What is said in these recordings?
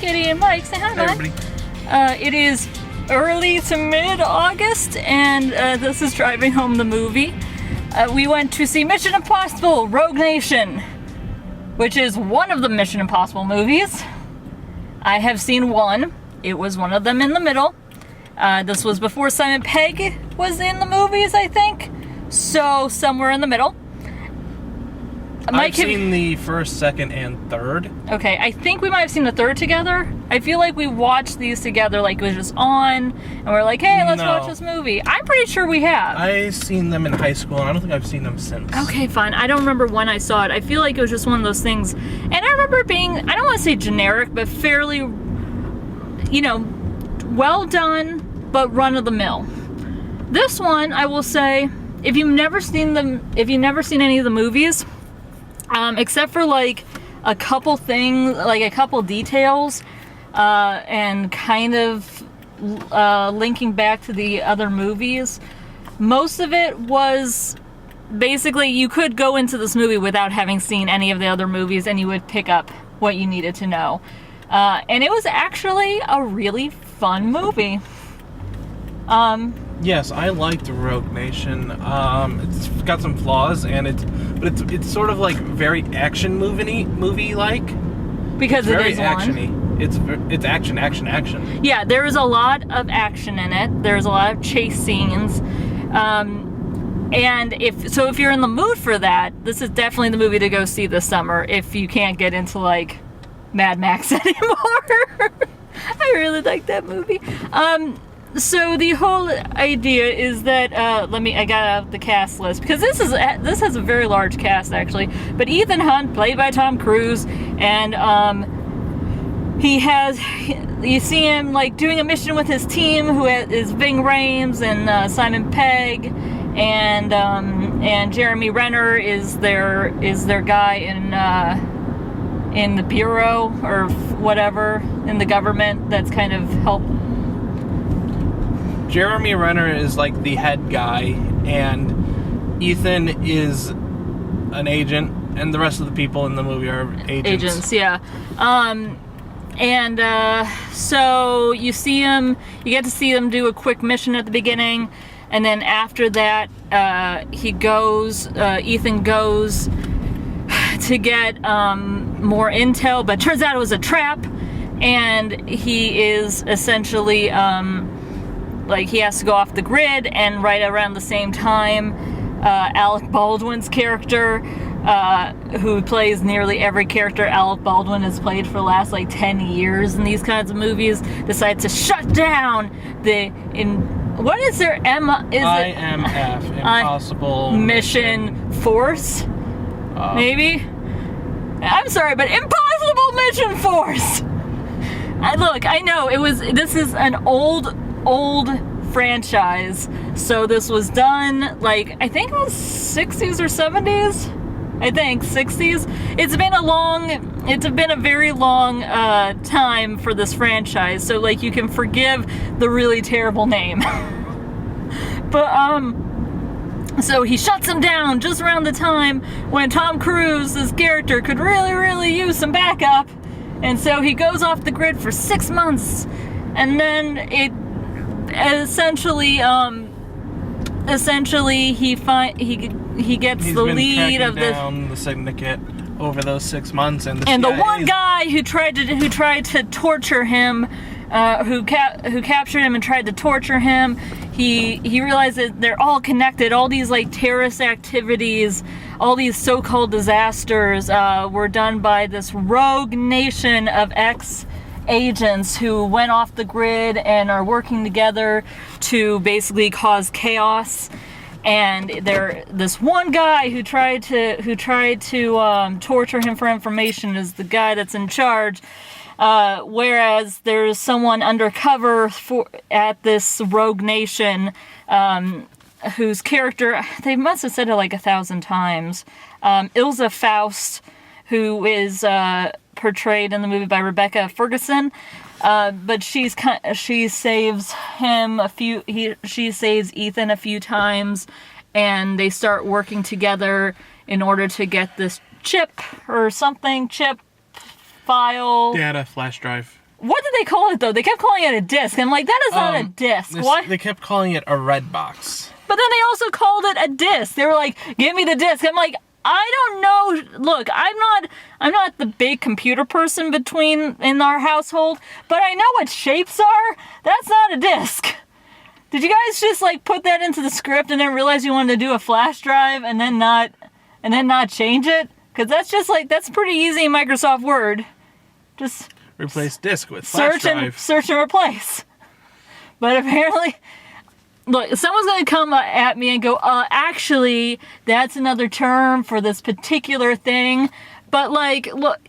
Kitty and Mike. Say hi, Hey, Mike. everybody. It is early to mid-August, and this is Driving Home the Movie. We went to see Mission Impossible Rogue Nation, which is one of the Mission Impossible movies. I have seen one. It was one of them in the middle. This was before Simon Pegg was in the movies, I think. So, somewhere in the middle. I've seen the first, second, and third. Okay, I think we might have seen the third together. I feel like we watched these together, like it was just on, and we're like, hey, let's watch this movie. I'm pretty sure we have. I've seen them in high school, and I don't think I've seen them since. Okay, fine. I don't remember when I saw it. I feel like it was just one of those things. And I remember it being, I don't want to say generic, but fairly, well done, but run-of-the-mill. This one, I will say, if you've never seen any of the movies, except for like a couple things, like a couple details, and kind of linking back to the other movies, most of it was basically you could go into this movie without having seen any of the other movies and you would pick up what you needed to know. And it was actually a really fun movie. Yes, I liked Rogue Nation. It's got some flaws, and it's sort of like very action movie-like. Because It's it very is actiony. one. It's action. Yeah, there is a lot of action in it. There's a lot of chase scenes. And if you're in the mood for that, this is definitely the movie to go see this summer if you can't get into like Mad Max anymore. I really like that movie. So the whole idea is that I got out the cast list because this has a very large cast actually. But Ethan Hunt, played by Tom Cruise, and you see him like doing a mission with his team, who is Ving Rhames and Simon Pegg, and Jeremy Renner is their guy in the bureau or whatever in the government that's kind of help. Jeremy Renner is like the head guy, and Ethan is an agent, and the rest of the people in the movie are agents. Yeah. So you get to see him do a quick mission at the beginning, and then after that, Ethan goes to get more intel, but turns out it was a trap, and he is essentially he has to go off the grid, and right around the same time, Alec Baldwin's character, who plays nearly every character Alec Baldwin has played for the last 10 years in these kinds of movies, decides to shut down what is their IMF, Impossible Mission Force? Maybe? I'm sorry, but Impossible Mission Force! I know, this is an old franchise, so this was done I think it was 60s or 70s. I think 60s. It's been a very long time for this franchise, so you can forgive the really terrible name. But so he shuts him down just around the time when Tom Cruise's character could really use some backup, and so he goes off the grid for 6 months, and then essentially he gets the lead of the syndicate over those 6 months, and the one guy who tried to torture him, who captured him and tried to torture him. He realized that they're all connected. All these terrorist activities, all these so-called disasters were done by this rogue nation of agents who went off the grid and are working together to basically cause chaos. And this one guy who tried to torture him for information is the guy that's in charge. Whereas there's someone undercover at this rogue nation whose character, they must have said it 1,000 times. Ilsa Faust, who is portrayed in the movie by Rebecca Ferguson, but she saves she saves Ethan a few times, and they start working together in order to get this chip file, data flash drive. What did they call it, though? They kept calling it a disc. I'm like, that is not a disc. What? They kept calling it a red box. But then they also called it a disc. They were like, give me the disc. I'm like, I don't know. Look, I'm not the big computer person in our household, but I know what shapes are. That's not a disc. Did you guys just like put that into the script and then realize you wanted to do a flash drive and then not change it? Because that's pretty easy in Microsoft Word. Just Replace disk with flash drive. Search and replace. But apparently, look, someone's going to come at me and go, actually, that's another term for this particular thing. But, like, look,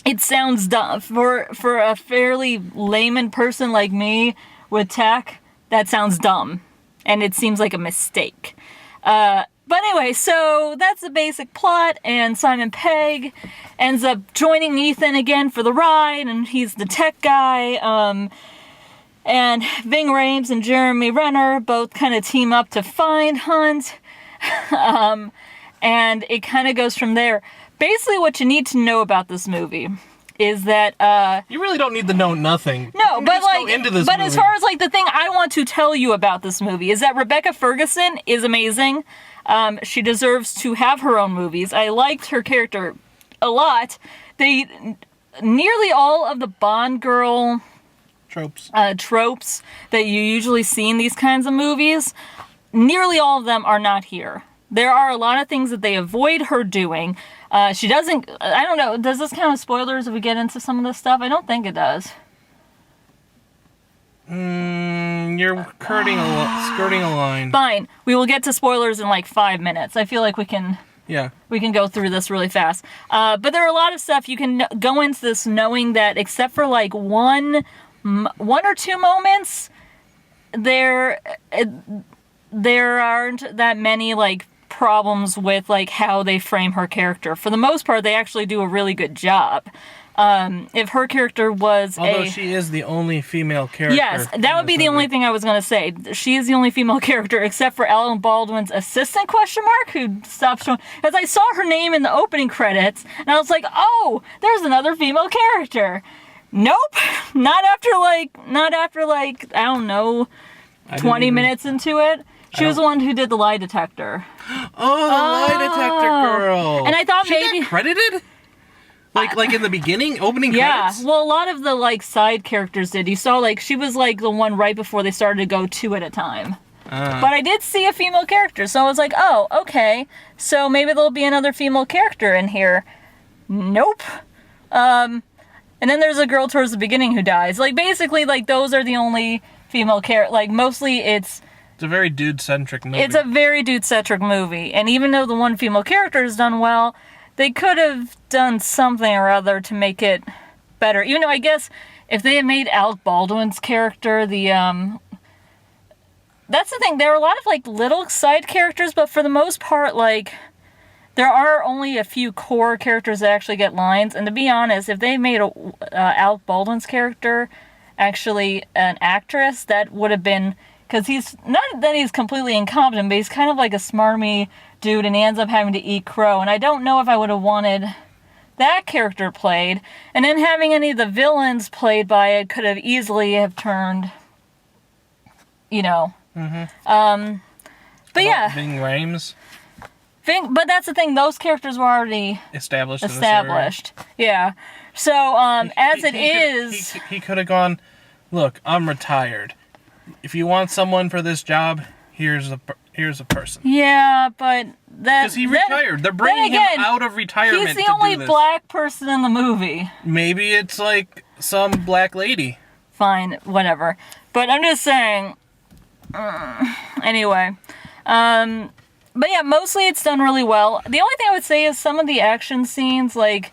it sounds dumb. For a fairly layman person like me with tech, that sounds dumb. And it seems like a mistake. But anyway, so that's the basic plot, and Simon Pegg ends up joining Ethan again for the ride, and he's the tech guy. And Ving Rhames and Jeremy Renner both kind of team up to find Hunt. And it kind of goes from there. Basically, what you need to know about this movie is that you really don't need to know nothing. No, You but just like, go into this but movie. as far as like the thing I want to tell you about this movie is that Rebecca Ferguson is amazing. She deserves to have her own movies. I liked her character a lot. Nearly all of the Bond girl tropes that you usually see in these kinds of movies, nearly all of them are not here. There are a lot of things that they avoid her doing. She doesn't, I don't know, does this count as spoilers if we get into some of this stuff? I don't think it does. You're skirting a line. Fine. We will get to spoilers in like 5 minutes. I feel like we can go through this really fast. But there are a lot of stuff you can go into this knowing that except for like one or two moments, there aren't that many like problems with like how they frame her character. For the most part, they actually do a really good job. If her character was Although she is the only female character. Yes, that would be the only thing I was going to say. She is the only female character except for Ellen Baldwin's assistant, who stopped showing. Because I saw her name in the opening credits, and I was like, oh, there's another female character. Nope. Not after I don't know, 20 minutes into it. She was the one who did the lie detector. Oh, the lie detector girl. And I thought she maybe... got credited? Like in the beginning, opening credits? Yeah, well, a lot of the like side characters did. You saw like she was like the one right before they started to go two at a time. But I did see a female character, so I was like, oh, okay. So maybe there'll be another female character in here. Nope. And then there's a girl towards the beginning who dies. Like basically, like those are the only female characters. Like mostly it's a very dude-centric movie. It's a very dude-centric movie, and even though the one female character is done well, they could have done something or other to make it better. Even though I guess if they had made Alec Baldwin's character that's the thing. There are a lot of like little side characters, but for the most part, like there are only a few core characters that actually get lines. And to be honest, if they made Alec Baldwin's character actually an actress, that would have been, because he's not that he's completely incompetent, but he's kind of like a smarmy dude, and he ends up having to eat crow. And I don't know if I would have wanted that character played. And then having any of the villains played by it could have easily have turned, you know. Mm-hmm. But yeah. Ving Rhames. But that's the thing. Those characters were already established. Yeah. So he could have gone, look, I'm retired. If you want someone for this job, here's a person. Yeah, but because he retired. They're bringing him out of retirement. He's the only black person in the movie. Maybe it's like some black lady. Fine, whatever. But I'm just saying. Anyway, but yeah, mostly it's done really well. The only thing I would say is some of the action scenes, like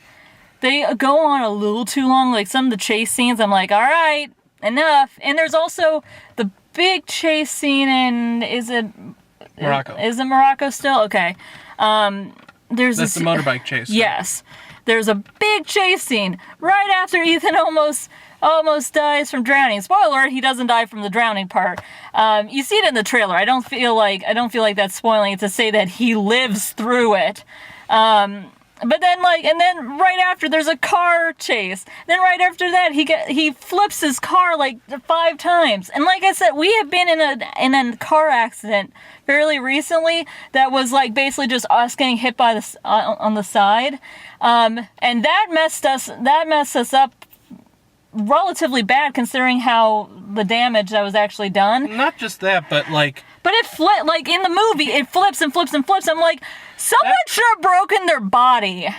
they go on a little too long. Like some of the chase scenes, I'm like, all right, enough. And there's also the big chase scene in Morocco. Is it Morocco still? Okay. That's the motorbike chase. Yes. There's a big chase scene right after Ethan almost dies from drowning. Spoiler alert, he doesn't die from the drowning part. You see it in the trailer. I don't feel like that's spoiling it to say that he lives through it. But then, and then right after, there's a car chase. Then right after that, he flips his car like 5 times. And like I said, we have been in a car accident fairly recently that was like basically just us getting hit by on the side, and that messed us up relatively bad considering how the damage that was actually done. Not just that, but like. But it flipped, like in the movie, it flips and flips and flips. I'm like, someone should have broken their body.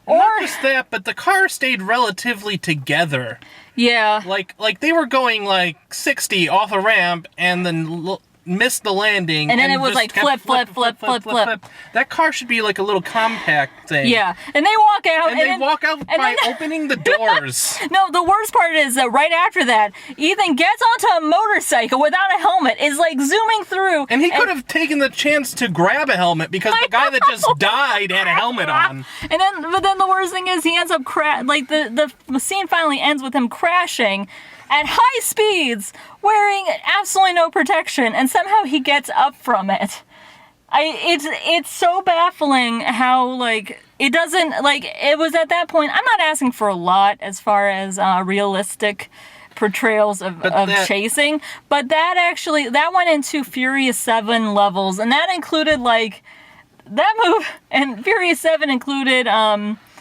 Not just that, but the car stayed relatively together. Yeah. Like they were going like 60 off a ramp and then missed the landing. And then it was like flip. That car should be like a little compact thing. Yeah. And they walk out. And they walk out by opening the doors. No, the worst part is that right after that, Ethan gets onto a motorcycle without a helmet, is like zooming through. And he could have taken the chance to grab a helmet because the guy that just died had a helmet on. But then the worst thing is he ends up the scene finally ends with him crashing at high speeds, wearing absolutely no protection, and somehow he gets up from it. It's so baffling how, it doesn't, it was at that point, I'm not asking for a lot as far as realistic portrayals of chasing, but that went into Furious 7 levels, and that included, that move, and Furious 7 included,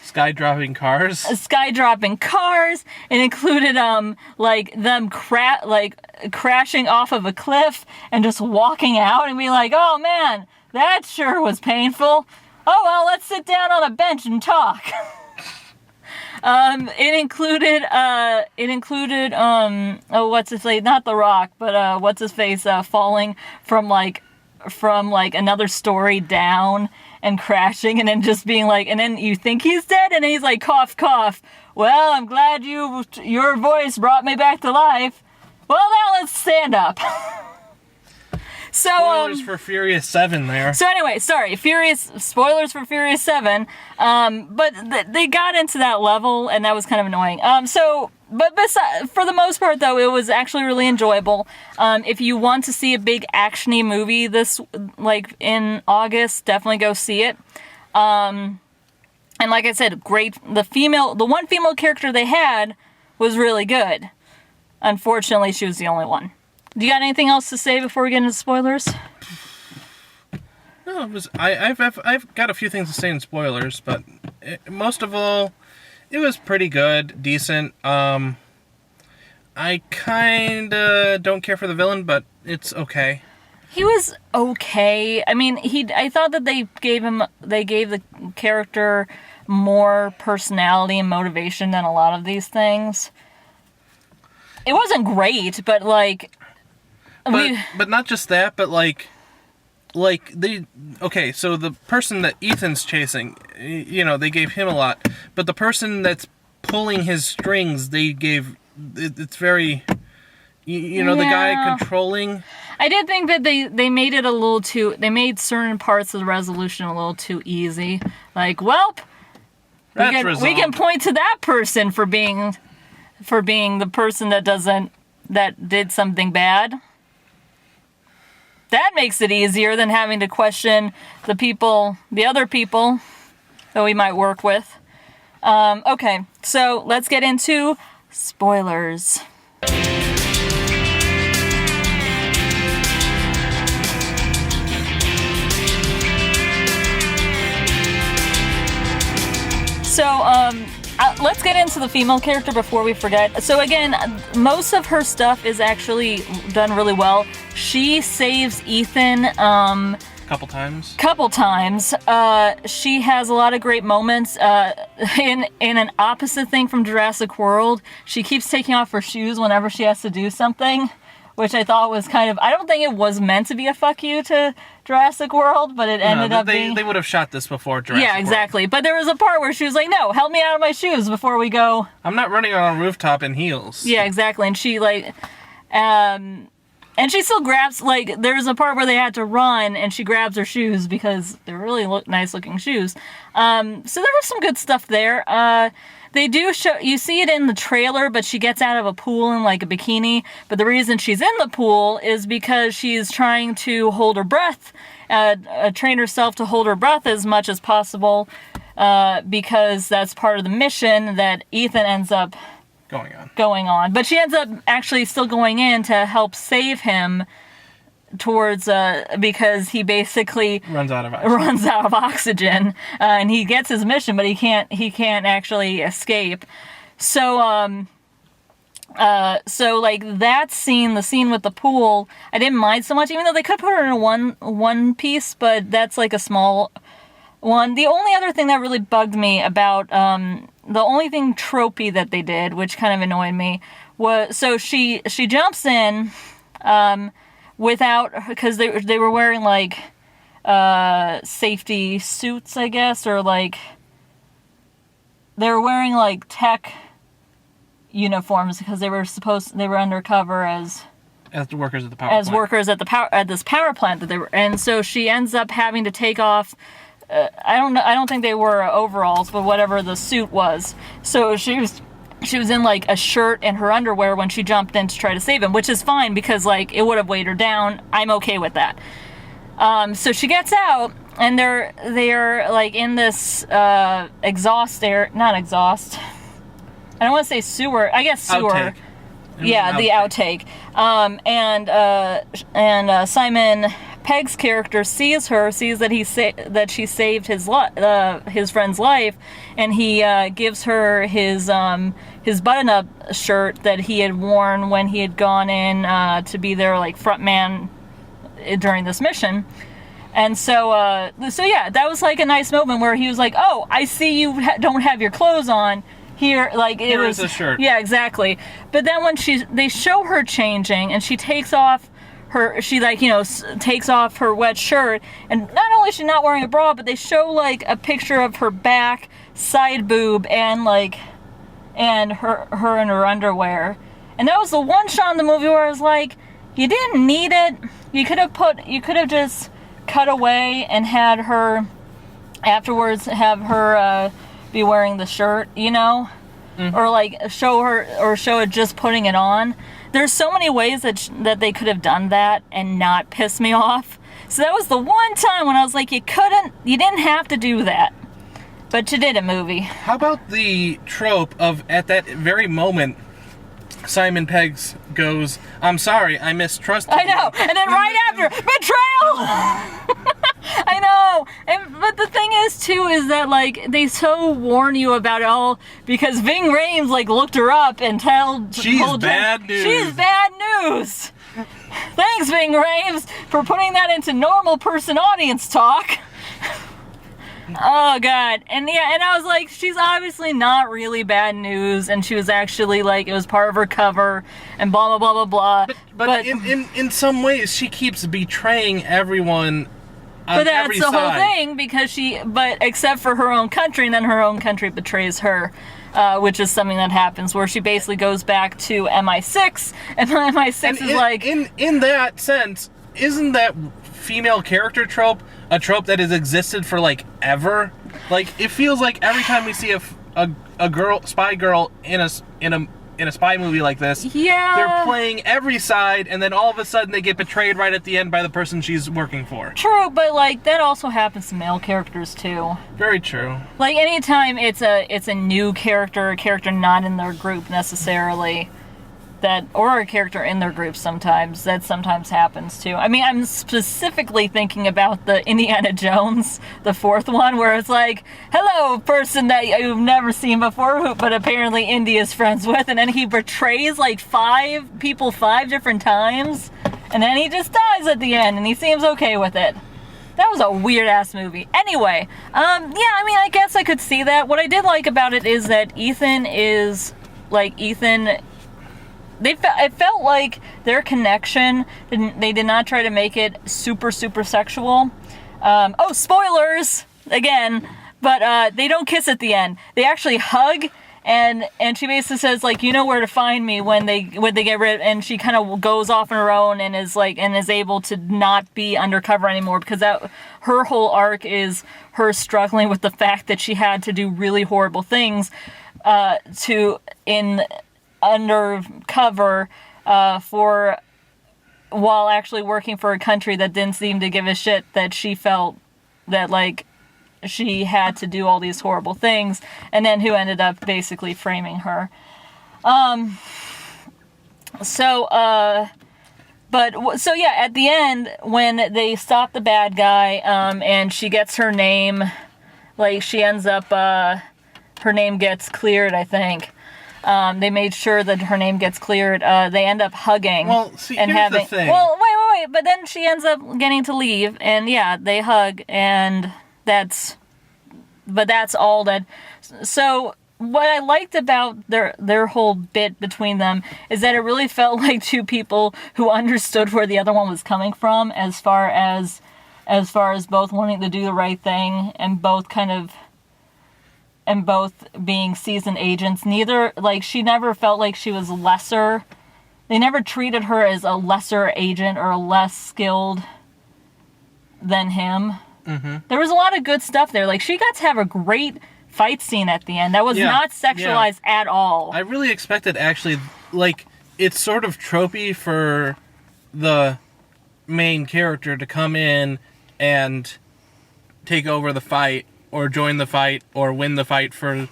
skydropping cars. Skydropping cars. It included them crashing off of a cliff and just walking out and be like, "Oh man, that sure was painful. Oh well, let's sit down on a bench and talk." It included what's his face? Not The Rock, but what's his face? Falling from another story down and crashing, and then just being like, and then you think he's dead, and then he's like, cough, cough. Well, I'm glad your voice brought me back to life. Well, now let's stand up. So, spoilers for Furious 7 there. So anyway, sorry, spoilers for Furious 7. But they got into that level, and that was kind of annoying. But for the most part, though, it was actually really enjoyable. If you want to see a big action-y movie in August, definitely go see it. And like I said, great. The one female character they had was really good. Unfortunately, she was the only one. Do you got anything else to say before we get into spoilers? No, I've got a few things to say in spoilers, but most of all, it was pretty good, decent. I kinda don't care for the villain, but it's okay. He was okay. I mean, I thought that they gave the character more personality and motivation than a lot of these things. It wasn't great, but but not just that, but so the person that Ethan's chasing, they gave him a lot, but the person that's pulling his strings, it's very, the guy controlling. I did think that they made it they made certain parts of the resolution a little too easy. We can point to that person for being the person that did something bad. That makes it easier than having to question the other people that we might work with. Okay, so let's get into spoilers. So, let's get into the female character before we forget. So again, most of her stuff is actually done really well. She saves Ethan couple times. She has a lot of great moments. In an opposite thing from Jurassic World, she keeps taking off her shoes whenever she has to do something, which I thought was kind of, I don't think it was meant to be a fuck you to Jurassic World, but it ended up being... They would have shot this before Jurassic World. Yeah, exactly. But there was a part where she was like, no, help me out of my shoes before we go. I'm not running on a rooftop in heels. Yeah, exactly. And she, and she still grabs, there was a part where they had to run, and she grabs her shoes because they're really nice looking shoes. So there was some good stuff there. They do show, you see it in the trailer, but she gets out of a pool in a bikini. But the reason she's in the pool is because she's trying to hold her breath, train herself to hold her breath as much as possible because that's part of the mission that Ethan ends up going on. But she ends up actually still going in to help save him towards because he basically runs out of oxygen, and he gets his mission, but he can't actually escape. So so like that scene, the scene with the pool, I didn't mind so much, even though they could put her in a one piece, but that's like a small one. The only other thing that really bugged me about the only thing tropey that they did, which kind of annoyed me, was so she jumps in without, because they were wearing like safety suits, I guess, or like they were wearing like tech uniforms because they were undercover as the workers at the power plant. Workers at this power plant that they were, and so she ends up having to take off. I don't think they were overalls, but whatever the suit was. So she was in like a shirt and her underwear when she jumped in to try to save him, which is fine because like it would have weighed her down. I'm okay with that. So she gets out and they're like in this not exhaust. I don't want to say sewer. I guess sewer. Outtake. Yeah, the outtake. And Simon Pegg's character sees that she saved his friend's life, and he gives her his button-up shirt that he had worn when he had gone in to be their like front man during this mission. And so yeah, that was like a nice moment where he was like, "Oh, I see you don't have your clothes on." Here, like it Here was is a shirt. Yeah, exactly. But then when they show her changing and she takes off takes off her wet shirt, and not only is she not wearing a bra, but they show like a picture of her back, side boob, and her in her underwear. And that was the one shot in the movie where I was like, you didn't need it. You could have just cut away and had her afterwards be wearing the shirt, you know? Mm-hmm. Or like show it just putting it on. There's so many ways that they could have done that and not piss me off. So that was the one time when I was like, you didn't have to do that. But you did it, movie. How about the trope of, at that very moment, Simon Pegg goes, "I'm sorry, I mistrusted you." I know, and then right after, betrayal! I know, but the thing is too is that like they so warn you about it all because Ving Rhames like looked her up and told bad news. She's bad news. Thanks, Ving Rhames, for putting that into normal person audience talk. Oh god, and I was like, she's obviously not really bad news, and she was actually like, it was part of her cover, and blah blah blah blah blah. But in some ways, she keeps betraying everyone. But that's the whole thing, because except for her own country, and then her own country betrays her, which is something that happens where she basically goes back to MI6, and MI6 is like... In that sense, isn't that female character trope a trope that has existed for, like, ever? Like, it feels like every time we see a spy girl in a spy movie like this, yeah, they're playing every side, and then all of a sudden they get betrayed right at the end by the person she's working for. True, but like that also happens to male characters too. Very true. Like anytime it's a new character, a character not in their group necessarily, or a character in their group sometimes, that sometimes happens too. I mean, I'm specifically thinking about the Indiana Jones, the fourth one, where it's like, hello, person that you've never seen before, but apparently Indy is friends with, and then he betrays like 5 people 5 different times, and then he just dies at the end, and he seems okay with it. That was a weird-ass movie. Anyway, yeah, I mean, I guess I could see that. What I did like about it is that Ethan... It felt like their connection, they did not try to make it super, super sexual. Spoilers! Again. But they don't kiss at the end. They actually hug, and she basically says, like, you know where to find me when they get rid, and she kind of goes off on her own and is able to not be undercover anymore, because her whole arc is her struggling with the fact that she had to do really horrible things undercover while actually working for a country that didn't seem to give a shit that she felt that like she had to do all these horrible things, and then who ended up basically framing her. So yeah, at the end, when they stop the bad guy, and she gets her name, like, she ends up, her name gets cleared, I think. They made sure that her name gets cleared. They end up hugging. Well, see, and here's having, the thing. Well, wait, but then she ends up getting to leave, and yeah, they hug, and that's all that, so... What I liked about their whole bit between them is that it really felt like two people who understood where the other one was coming from, as far as both wanting to do the right thing and both being seasoned agents. Neither, like, she never felt like she was lesser. They never treated her as a lesser agent or less skilled than him. Mm-hmm. There was a lot of good stuff there. Like, she got to have a great fight scene at the end that was not sexualized at all. I really expected, actually, like, it's sort of tropey for the main character to come in and take over the fight, or join the fight, or win the fight for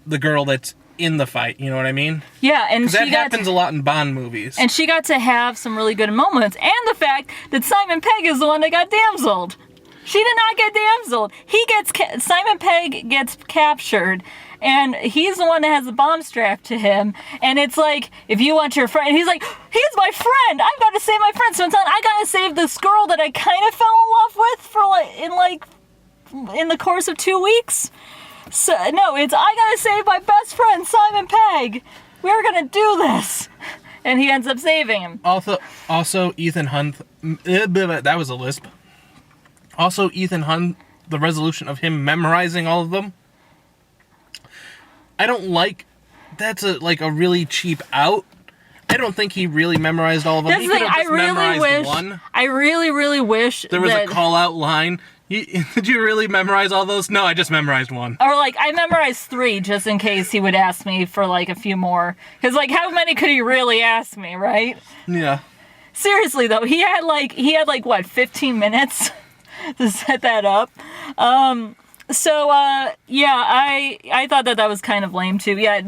the girl that's in the fight, you know what I mean? Yeah, and that happens a lot in Bond movies. And she got to have some really good moments, and the fact that Simon Pegg is the one that got damseled. She did not get damseled. Simon Pegg gets captured, and he's the one that has the bomb strapped to him. And it's like, if you want your friend, he's like, he's my friend. I've got to save my friend. So it's like, I got to save this girl that I kind of fell in love with in the course of 2 weeks. So no, I got to save my best friend, Simon Pegg. We're gonna do this, and he ends up saving him. Also, Ethan Hunt. That was a lisp. Also, Ethan Hunt, the resolution of him memorizing all of them, I don't like. That's a really cheap out. I don't think he really memorized all of them. That's He could have just memorized one. I really wish there was a call-out line. Did you really memorize all those? No, I just memorized one. Or, like, I memorized 3 just in case he would ask me for, like, a few more. Because, like, how many could he really ask me, right? Yeah. Seriously, though, he had, what, 15 minutes? To set that up. I thought that was kind of lame too. Yeah,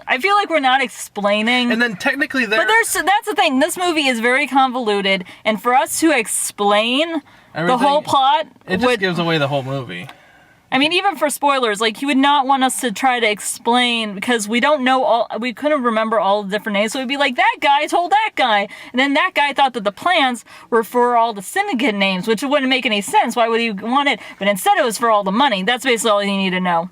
I feel like we're not explaining. And then technically But that's the thing. This movie is very convoluted, and for us to explain the whole plot, it just gives away the whole movie. I mean, even for spoilers, like, you would not want us to try to explain, because we don't know we couldn't remember all the different names, so we'd be like, that guy told that guy, and then that guy thought that the plans were for all the syndicate names, which wouldn't make any sense. Why would he want it? But instead it was for all the money. That's basically all you need to know.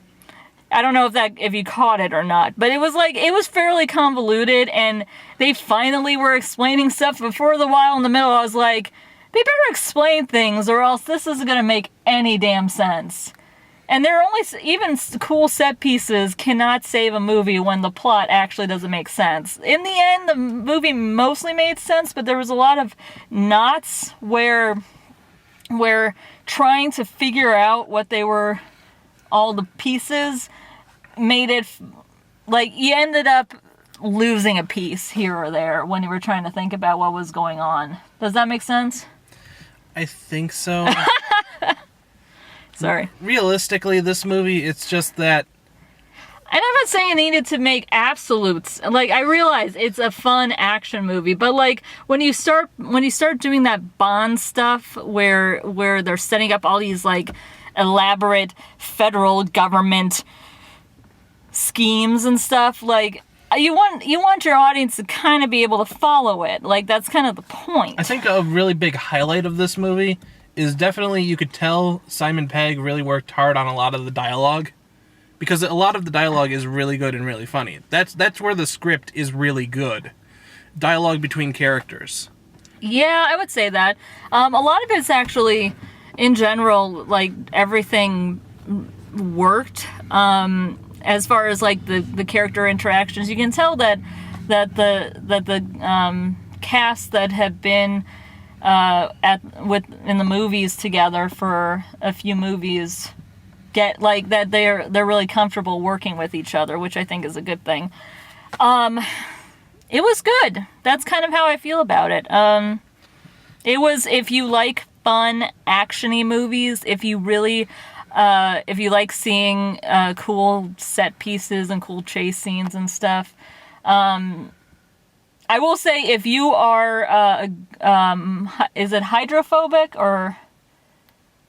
I don't know if you caught it or not, but it was fairly convoluted, and they finally were explaining stuff, but for the while in the middle, I was like, they better explain things, or else this isn't going to make any damn sense. And there are even cool set pieces cannot save a movie when the plot actually doesn't make sense. In the end, the movie mostly made sense, but there was a lot of knots where trying to figure out what they were, all the pieces, made it, like, you ended up losing a piece here or there when you were trying to think about what was going on. Does that make sense? I think so. Sorry. Realistically, this movie, it's just that... And I'm not saying it needed to make absolutes. Like, I realize it's a fun action movie, but, like, when you start doing that Bond stuff where they're setting up all these, like, elaborate federal government schemes and stuff, like, you want your audience to kind of be able to follow it. Like, that's kind of the point. I think a really big highlight of this movie is definitely, you could tell Simon Pegg really worked hard on a lot of the dialogue, because a lot of the dialogue is really good and really funny. That's where the script is really good. Dialogue between characters. Yeah, I would say that. A lot of it's actually, in general, like, everything worked. As far as, like, the character interactions, you can tell that the cast that have been in the movies together for a few movies get, like, that they're really comfortable working with each other, which I think is a good thing. It was good. That's kind of how I feel about it. It was, if you like fun, actiony movies. If you really, if you like seeing cool set pieces and cool chase scenes and stuff. I will say, if you are, is it hydrophobic, or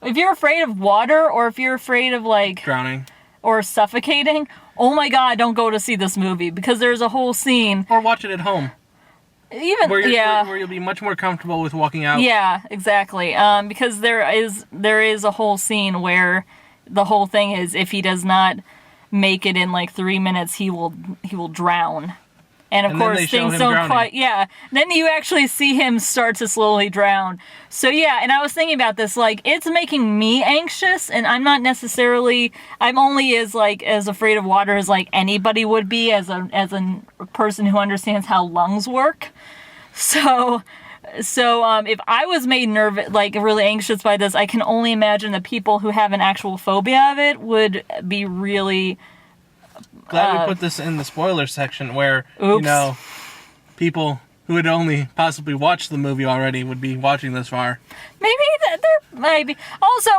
if you're afraid of water, or if you're afraid of like Drowning. or suffocating, oh my god, don't go to see this movie, because there's a whole scene. Or watch it at home. Even Where yeah. you'll be much more comfortable with walking out. Yeah, exactly. Because there is a whole scene where the whole thing is, if he does not make it in like 3 minutes, he will drown. And of And then course they show things him don't drowning. quite. Yeah. Then you actually see him start to slowly drown. So yeah, and I was thinking about this, like, it's making me anxious, and I'm not necessarily. I'm only as afraid of water as like anybody would be, as a person who understands how lungs work. So if I was made nervous, like really anxious by this, I can only imagine the people who have an actual phobia of it would be really. Glad we put this in the spoiler section where, Oops. people who had only possibly watched the movie already would be watching this far. Maybe there might be. Also,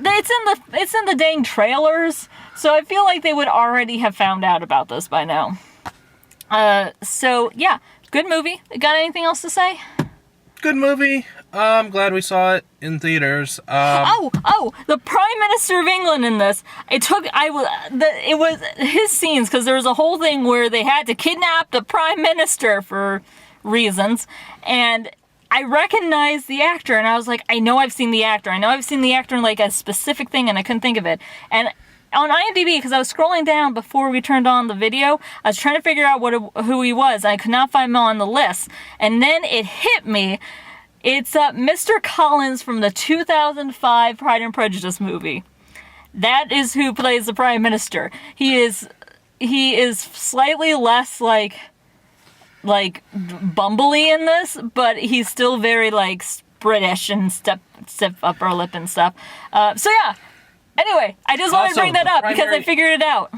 it's in the dang trailers, so I feel like they would already have found out about this by now. So yeah, good movie. Got anything else to say? Good movie. I'm glad we saw it in theaters. The Prime Minister of England in this. It was his scenes, because there was a whole thing where they had to kidnap the Prime Minister for reasons, and I recognized the actor, and I was like, I know I've seen the actor. I know I've seen the actor in like a specific thing, and I couldn't think of it. And on IMDb, because I was scrolling down before we turned on the video, I was trying to figure out who he was. I could not find him on the list. And then it hit me. It's Mr. Collins from the 2005 Pride and Prejudice movie. That is who plays the Prime Minister. He is slightly less like bumbly in this, but he's still very like British and stiff upper lip and stuff. So yeah. Anyway, I just wanted to bring that up because I figured it out.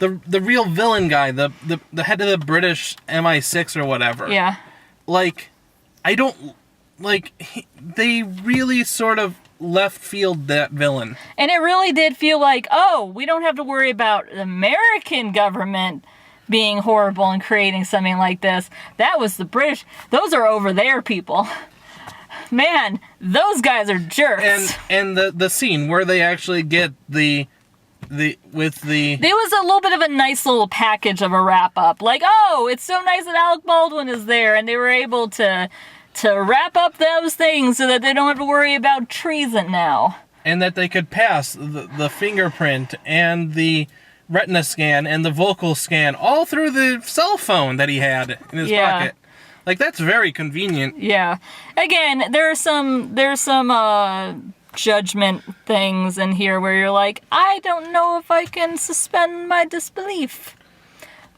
The real villain guy, the head of the British MI6 or whatever. Yeah. Like, I don't like. They really sort of left field that villain. And it really did feel like, oh, we don't have to worry about the American government being horrible and creating something like this. That was the British. Those are over there people. Man, those guys are jerks. And the scene where they actually get the There was a little bit of a nice little package of a wrap up. Like, oh, it's so nice that Alec Baldwin is there, and they were able to wrap up those things so that they don't have to worry about treason now. And that they could pass the fingerprint and the retina scan and the vocal scan all through the cell phone that he had in his pocket. Like, that's very convenient. Yeah. Again, there's some judgment things in here where you're like, I don't know if I can suspend my disbelief.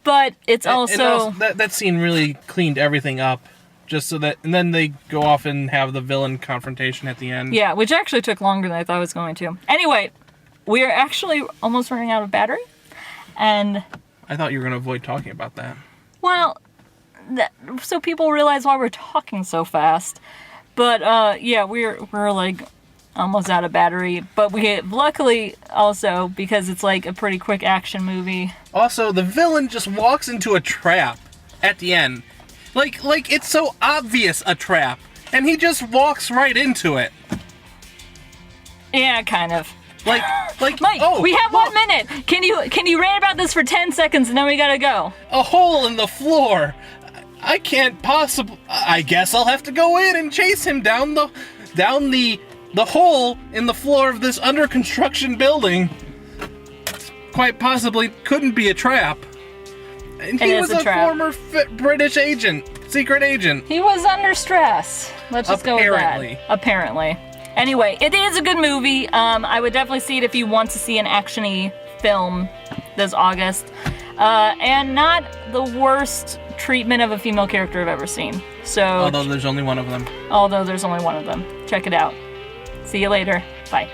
But it's also that scene really cleaned everything up, just so that, and then they go off and have the villain confrontation at the end. Yeah, which actually took longer than I thought it was going to. Anyway, we are actually almost running out of battery, and I thought you were going to avoid talking about that. Well, so people realize why we're talking so fast. But yeah, we're like almost out of battery. But we luckily also, because it's like a pretty quick action movie. Also, the villain just walks into a trap at the end. Like it's so obvious a trap, and he just walks right into it. Yeah, kind of. Like Mike, we have 1 minute. Can you rant about this for 10 seconds and then we gotta go? A hole in the floor. I can't possibly. I guess I'll have to go in and chase him down the hole in the floor of this under construction building. Quite possibly couldn't be a trap. And he was a former British agent, secret agent. He was under stress. Let's just go with that. Apparently. Anyway, it is a good movie. I would definitely see it if you want to see an action-y film this August. And not the worst treatment of a female character I've ever seen. So, although there's only one of them. Check it out. See you later. Bye.